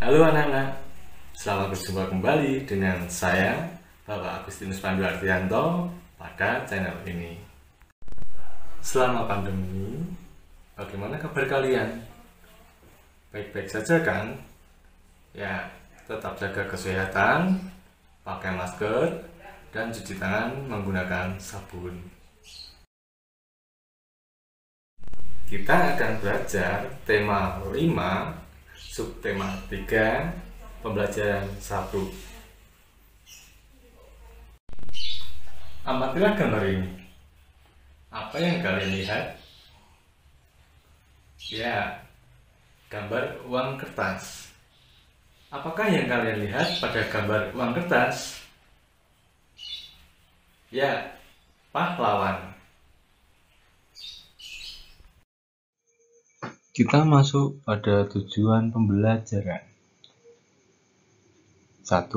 Halo anak-anak, selamat berjumpa kembali dengan saya, Bapak Agustinus Pandu Ardianto, pada channel ini. Selama pandemi, bagaimana kabar kalian? Baik-baik saja kan? Ya, tetap jaga kesehatan, pakai masker, dan cuci tangan menggunakan sabun. Kita akan belajar tema 5, subtema 3, pembelajaran 1. Amatilah gambar ini. Apa yang kalian lihat? Ya, gambar uang kertas. Apakah yang kalian lihat pada gambar uang kertas? Ya, pahlawan. Kita masuk pada tujuan pembelajaran. 1.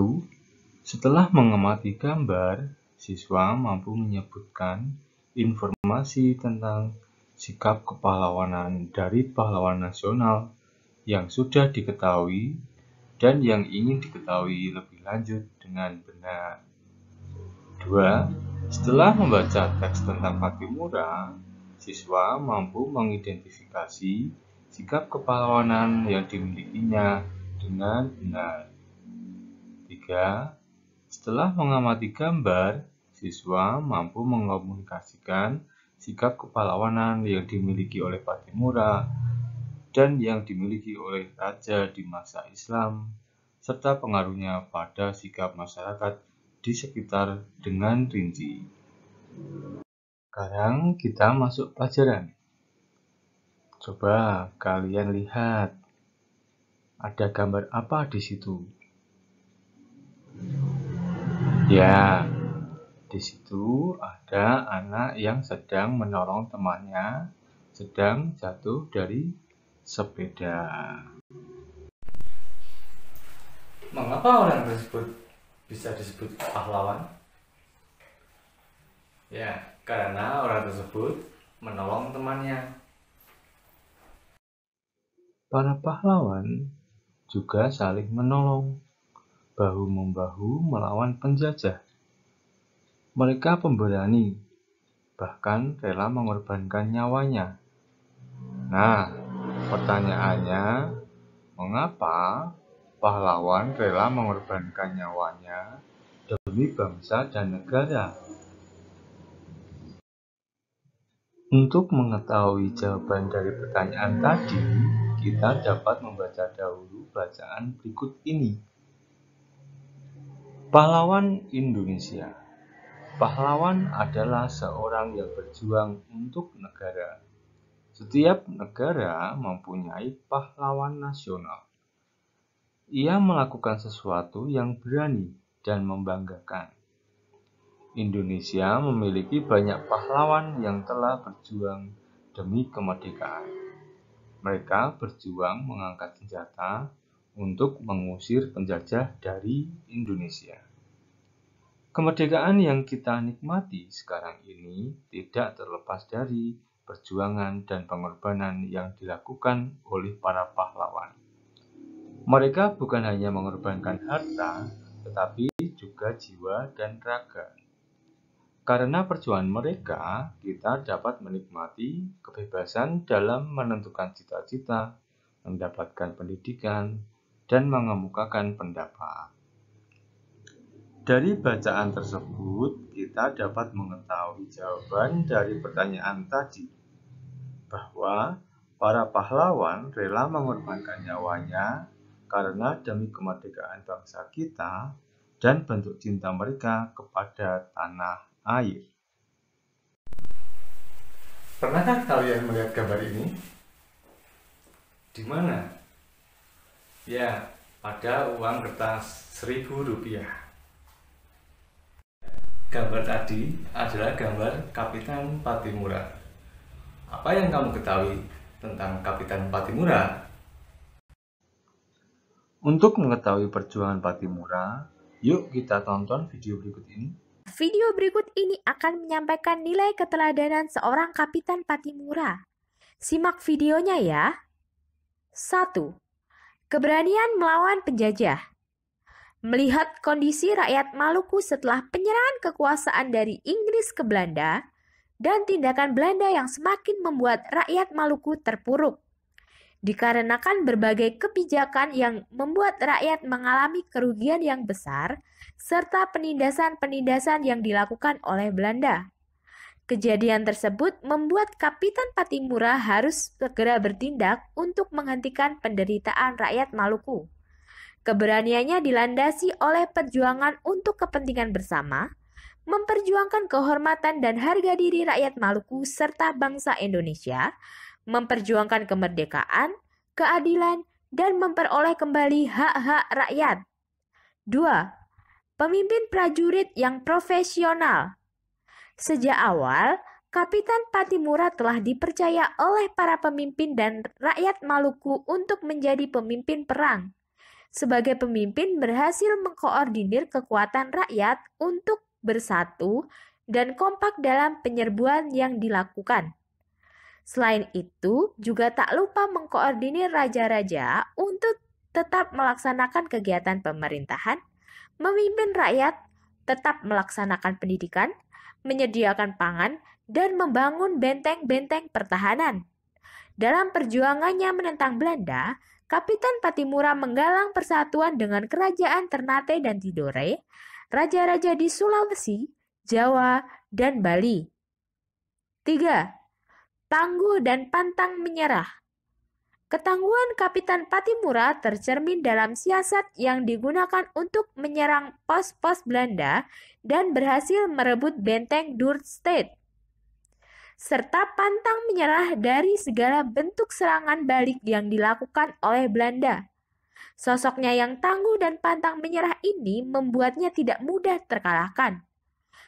Setelah mengamati gambar, siswa mampu menyebutkan informasi tentang sikap kepahlawanan dari pahlawan nasional yang sudah diketahui dan yang ingin diketahui lebih lanjut dengan benar. 2. Setelah membaca teks tentang Pattimura, siswa mampu mengidentifikasi sikap kepahlawanan yang dimilikinya dengan benar. 3. Setelah mengamati gambar, siswa mampu mengkomunikasikan sikap kepahlawanan yang dimiliki oleh Pattimura dan yang dimiliki oleh raja di masa Islam, serta pengaruhnya pada sikap masyarakat di sekitar dengan rinci. Sekarang kita masuk pelajaran. Coba kalian lihat, ada gambar apa di situ? Ya, di situ ada anak yang sedang menolong temannya sedang jatuh dari sepeda. Mengapa orang tersebut bisa disebut pahlawan? Ya, karena orang tersebut menolong temannya. Para pahlawan juga saling menolong, bahu-membahu melawan penjajah. Mereka pemberani, bahkan rela mengorbankan nyawanya. Nah, pertanyaannya, mengapa pahlawan rela mengorbankan nyawanya demi bangsa dan negara? Untuk mengetahui jawaban dari pertanyaan tadi, kita dapat membaca dahulu bacaan berikut ini. Pahlawan Indonesia. Pahlawan adalah seorang yang berjuang untuk negara. Setiap negara mempunyai pahlawan nasional. Ia melakukan sesuatu yang berani dan membanggakan. Indonesia memiliki banyak pahlawan yang telah berjuang demi kemerdekaan. Mereka berjuang mengangkat senjata untuk mengusir penjajah dari Indonesia. Kemerdekaan yang kita nikmati sekarang ini tidak terlepas dari perjuangan dan pengorbanan yang dilakukan oleh para pahlawan. Mereka bukan hanya mengorbankan harta, tetapi juga jiwa dan raga. Karena perjuangan mereka, kita dapat menikmati kebebasan dalam menentukan cita-cita, mendapatkan pendidikan, dan mengemukakan pendapat. Dari bacaan tersebut, kita dapat mengetahui jawaban dari pertanyaan tadi, bahwa para pahlawan rela mengorbankan nyawanya karena demi kemerdekaan bangsa kita dan bentuk cinta mereka kepada tanah air. Pernahkah kalian melihat gambar ini? Di mana? Ya, pada uang kertas Rp1.000. Gambar tadi adalah gambar Kapitan Pattimura. Apa yang kamu ketahui tentang Kapitan Pattimura? Untuk mengetahui perjuangan Pattimura, yuk kita tonton video berikut ini. Video berikut ini akan menyampaikan nilai keteladanan seorang Kapitan Pattimura. Simak videonya ya. 1. Keberanian melawan penjajah. Melihat kondisi rakyat Maluku setelah penyerahan kekuasaan dari Inggris ke Belanda dan tindakan Belanda yang semakin membuat rakyat Maluku terpuruk. Dikarenakan berbagai kebijakan yang membuat rakyat mengalami kerugian yang besar serta penindasan-penindasan yang dilakukan oleh Belanda. Kejadian tersebut membuat Kapitan Patimura harus segera bertindak untuk menghentikan penderitaan rakyat Maluku. Keberaniannya dilandasi oleh perjuangan untuk kepentingan bersama, memperjuangkan kehormatan dan harga diri rakyat Maluku serta bangsa Indonesia, memperjuangkan kemerdekaan, keadilan, dan memperoleh kembali hak-hak rakyat. 2. Pemimpin prajurit yang profesional. Sejak awal, Kapitan Patimura telah dipercaya oleh para pemimpin dan rakyat Maluku untuk menjadi pemimpin perang. Sebagai pemimpin berhasil mengkoordinir kekuatan rakyat untuk bersatu dan kompak dalam penyerbuan yang dilakukan. Selain itu, juga tak lupa mengkoordinir raja-raja untuk tetap melaksanakan kegiatan pemerintahan, memimpin rakyat, tetap melaksanakan pendidikan, menyediakan pangan, dan membangun benteng-benteng pertahanan. Dalam perjuangannya menentang Belanda, Kapitan Patimura menggalang persatuan dengan kerajaan Ternate dan Tidore, raja-raja di Sulawesi, Jawa, dan Bali. 3. Tangguh dan pantang menyerah. Ketangguhan Kapitan Patimura tercermin dalam siasat yang digunakan untuk menyerang pos-pos Belanda dan berhasil merebut benteng Dordtstedt, serta pantang menyerah dari segala bentuk serangan balik yang dilakukan oleh Belanda. Sosoknya yang tangguh dan pantang menyerah ini membuatnya tidak mudah terkalahkan,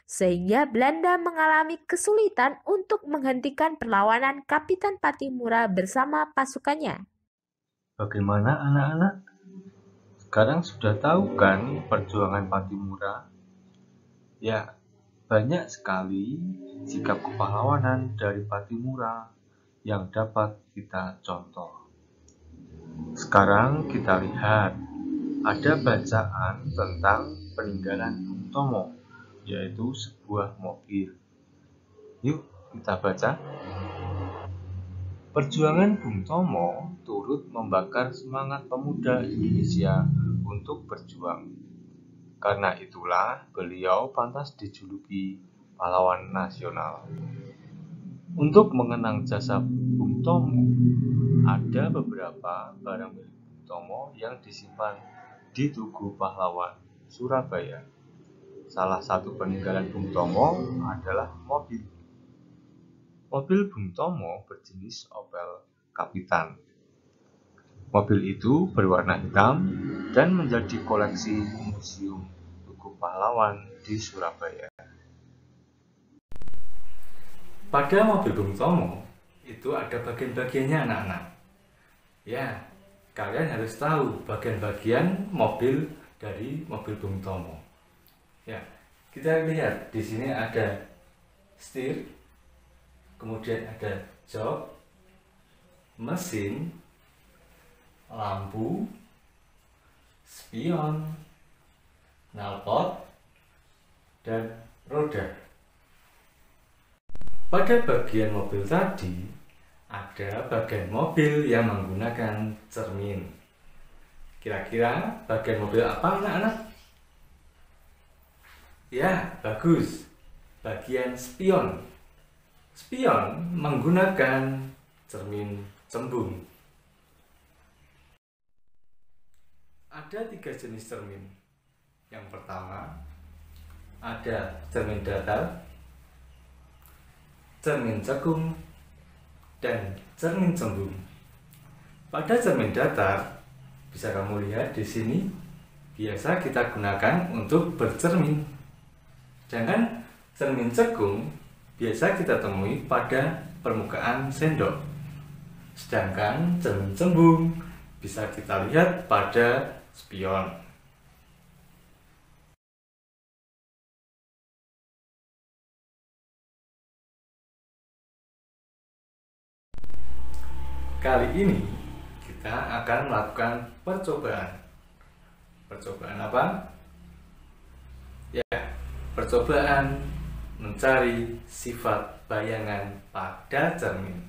sehingga Belanda mengalami kesulitan untuk menghentikan perlawanan Kapitan Patimura bersama pasukannya. Bagaimana anak-anak? Sekarang sudah tahu kan perjuangan Patimura? Ya, banyak sekali sikap kepahlawanan dari Patimura yang dapat kita contoh. Sekarang kita lihat, ada bacaan tentang peninggalan Bung Tomo, yaitu sebuah mobil. Yuk kita baca. Perjuangan Bung Tomo turut membakar semangat pemuda Indonesia untuk berjuang. Karena itulah beliau pantas dijuluki pahlawan nasional. Untuk mengenang jasa Bung Tomo, ada beberapa barang milik Bung Tomo yang disimpan di Tugu Pahlawan, Surabaya. Salah satu peninggalan Bung Tomo adalah mobil. Mobil Bung Tomo berjenis Opel Kapitan. Mobil itu berwarna hitam dan menjadi koleksi Museum Tugu Pahlawan di Surabaya. Pada mobil Bung Tomo itu ada bagian-bagiannya anak-anak. Ya, kalian harus tahu bagian-bagian mobil dari mobil Bung Tomo. Ya, kita lihat di sini ada setir, kemudian ada jok, mesin, lampu, spion, knalpot, dan roda. Pada bagian mobil tadi, ada bagian mobil yang menggunakan cermin. Kira-kira bagian mobil apa anak-anak? Ya, bagus. Bagian spion. Spion menggunakan cermin cembung. Ada 3 jenis cermin. Yang pertama, ada cermin datar, cermin cekung, dan cermin cembung. Pada cermin datar, bisa kamu lihat di sini, biasa kita gunakan untuk bercermin. Sedangkan cermin cekung biasa kita temui pada permukaan sendok. Sedangkan cermin cembung bisa kita lihat pada spion. Kali ini kita akan melakukan percobaan. Percobaan apa? Ya, percobaan mencari sifat bayangan pada cermin.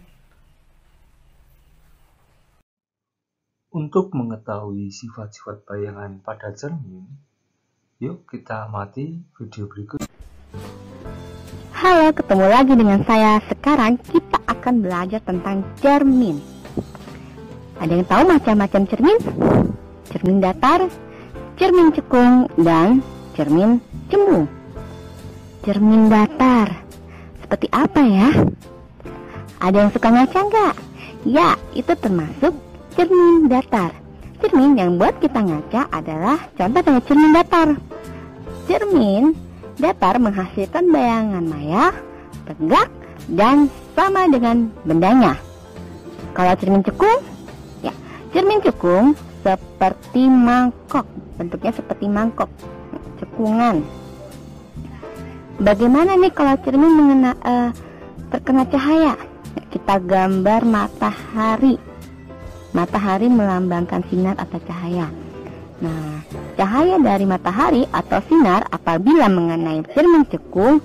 Untuk mengetahui sifat-sifat bayangan pada cermin, yuk kita amati video berikut. Halo, ketemu lagi dengan saya. Sekarang kita akan belajar tentang cermin. Ada yang tahu macam-macam cermin? Cermin datar, cermin cekung, dan cermin cembung. Cermin datar, seperti apa ya? Ada yang suka ngaca nggak? Ya, itu termasuk cermin datar. Cermin yang buat kita ngaca adalah contoh dari cermin datar. Cermin datar menghasilkan bayangan maya, tegak, dan sama dengan bendanya. Kalau cermin cekung, ya, cermin cekung seperti mangkok, bentuknya seperti mangkok, cekungan. Bagaimana nih kalau cermin terkena cahaya? Kita gambar matahari. Matahari melambangkan sinar atau cahaya. Nah, cahaya dari matahari atau sinar apabila mengenai cermin cekung,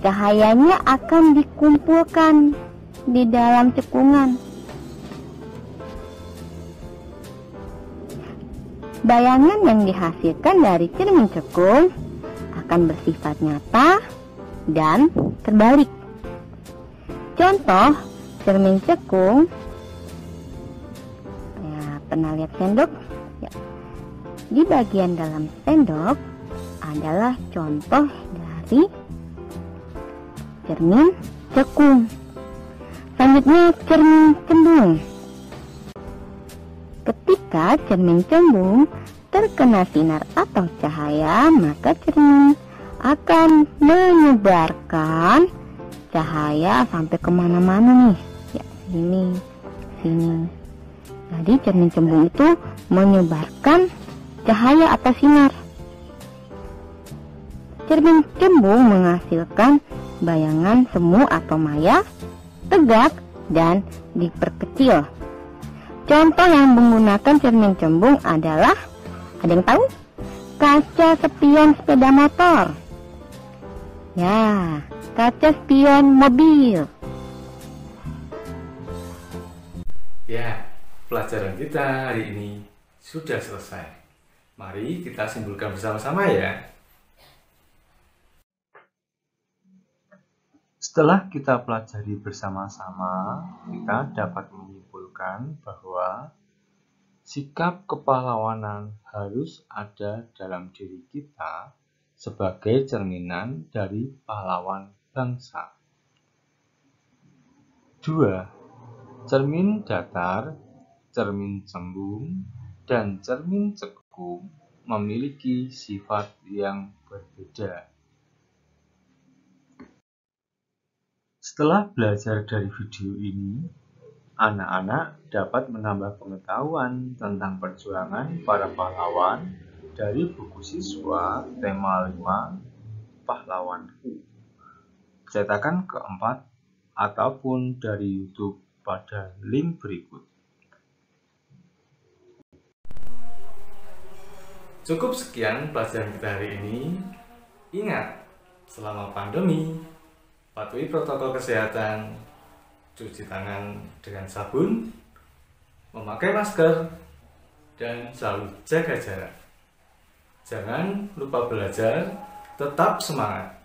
cahayanya akan dikumpulkan di dalam cekungan. Bayangan yang dihasilkan dari cermin cekung akan bersifat nyata dan terbalik. Contoh cermin cekung, ya, pernah lihat sendok? Ya. Di bagian dalam sendok adalah contoh dari cermin cekung. Selanjutnya cermin cembung. Ketika cermin cembung terkena sinar atau cahaya, maka cermin akan menyebarkan cahaya sampai kemana-mana nih. Ya, sini. Jadi cermin cembung itu menyebarkan cahaya atau sinar. Cermin cembung menghasilkan bayangan semu atau maya, tegak, dan diperkecil. Contoh yang menggunakan cermin cembung adalah, ada yang tahu? Kaca spion sepeda motor. Ya, kaca spion mobil. Ya, pelajaran kita hari ini sudah selesai. Mari kita simpulkan bersama-sama ya. Setelah kita pelajari bersama-sama, kita dapat menyimpulkan bahwa sikap kepahlawanan harus ada dalam diri kita sebagai cerminan dari pahlawan bangsa. 2. Cermin datar, cermin cembung, dan cermin cekung memiliki sifat yang berbeda. Setelah belajar dari video ini, anak-anak dapat menambah pengetahuan tentang perjuangan para pahlawan dari buku siswa tema 5 Pahlawanku, cetakan keempat, ataupun dari YouTube pada link berikut. Cukup sekian pelajaran kita hari ini. Ingat, selama pandemi, patuhi protokol kesehatan, cuci tangan dengan sabun, memakai masker, dan selalu jaga jarak. Jangan lupa belajar, tetap semangat.